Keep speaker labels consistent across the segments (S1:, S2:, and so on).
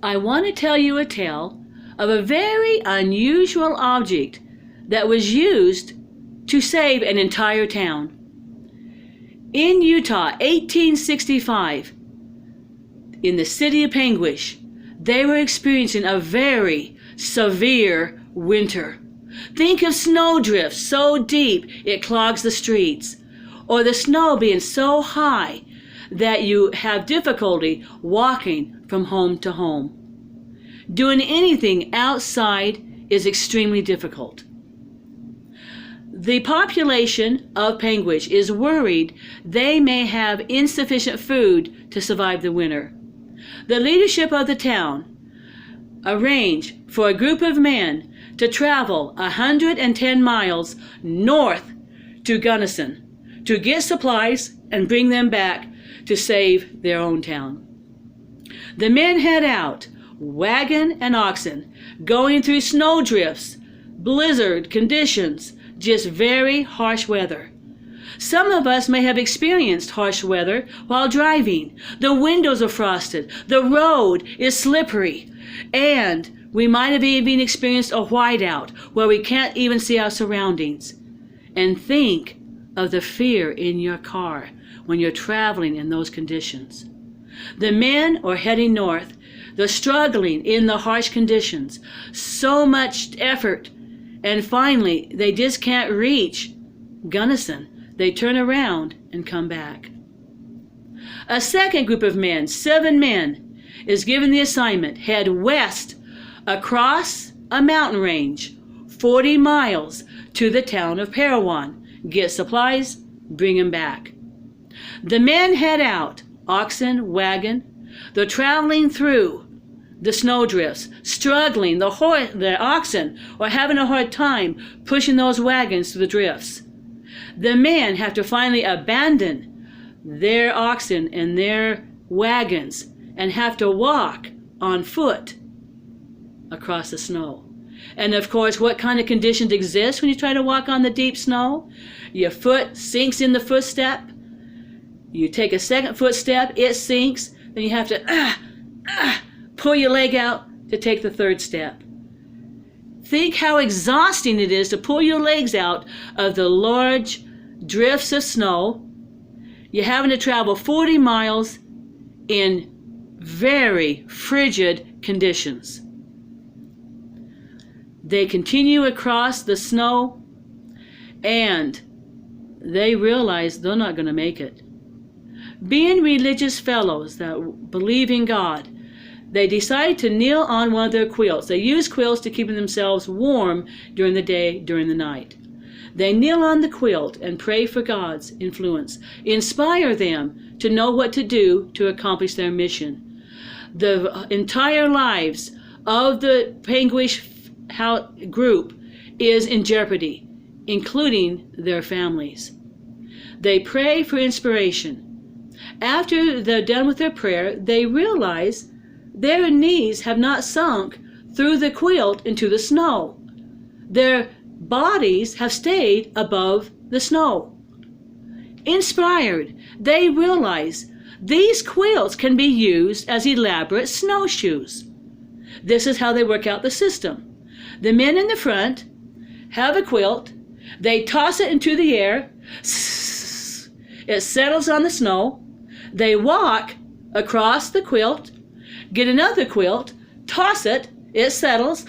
S1: I want to tell you a tale of a very unusual object that was used to save an entire town. In Utah, 1865, in the city of Panguitch, they were experiencing a very severe winter. Think of snowdrifts so deep it clogs the streets, or the snow being so high that you have difficulty walking from home to home. Doing anything outside is extremely difficult. The population of Panguitch is worried they may have insufficient food to survive the winter. The leadership of the town arranged for a group of men to travel 110 miles north to Gunnison to get supplies and bring them back to save their own town. The men head out, wagon and oxen, going through snowdrifts, blizzard conditions, just very harsh weather. Some of us may have experienced harsh weather while driving. The windows are frosted, the road is slippery, and we might have even experienced a whiteout where we can't even see our surroundings. And think of the fear in your car when you're traveling in those conditions. The men are heading north. They're struggling in the harsh conditions, so much effort, and finally they just can't reach Gunnison. They turn around and come back. A second group of men, 7 men, is given the assignment: head west across a mountain range, 40 miles to the town of Parowan. Get supplies, bring them back. The men head out, oxen, wagon. They're traveling through the snowdrifts, struggling. The oxen are having a hard time pushing those wagons through the drifts. The men have to finally abandon their oxen and their wagons and have to walk on foot across the snow. And of course, what kind of conditions exist when you try to walk on the deep snow? Your foot sinks in the footstep. You take a second footstep, it sinks. Then you have to pull your leg out to take the third step. Think how exhausting it is to pull your legs out of the large drifts of snow. You're having to travel 40 miles in very frigid conditions. They continue across the snow, and they realize they're not going to make it. Being religious fellows that believe in God, they decide to kneel on one of their quilts. They use quilts to keep themselves warm during the day, during the night. They kneel on the quilt and pray for God's influence, inspire them to know what to do to accomplish their mission. The entire lives of the Panguitch group is in jeopardy, including their families. They pray for inspiration. After they're done with their prayer, they realize their knees have not sunk through the quilt into the snow. Their bodies have stayed above the snow. Inspired, they realize these quilts can be used as elaborate snowshoes. This is how they work out the system. The men in the front have a quilt. They toss it into the air. It settles on the snow. They walk across the quilt, get another quilt, toss it, it settles.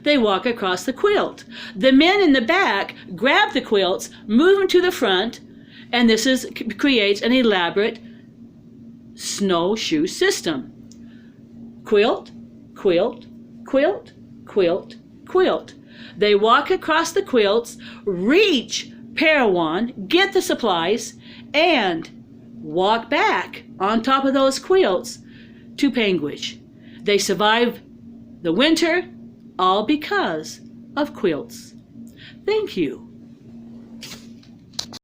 S1: They walk across the quilt. The men in the back grab the quilts, move them to the front, and this creates an elaborate snowshoe system. Quilt, quilt, quilt, quilt, quilt. They walk across the quilts, reach Parowan, get the supplies, and walk back on top of those quilts to Panguitch. They survive the winter, all because of quilts. Thank you.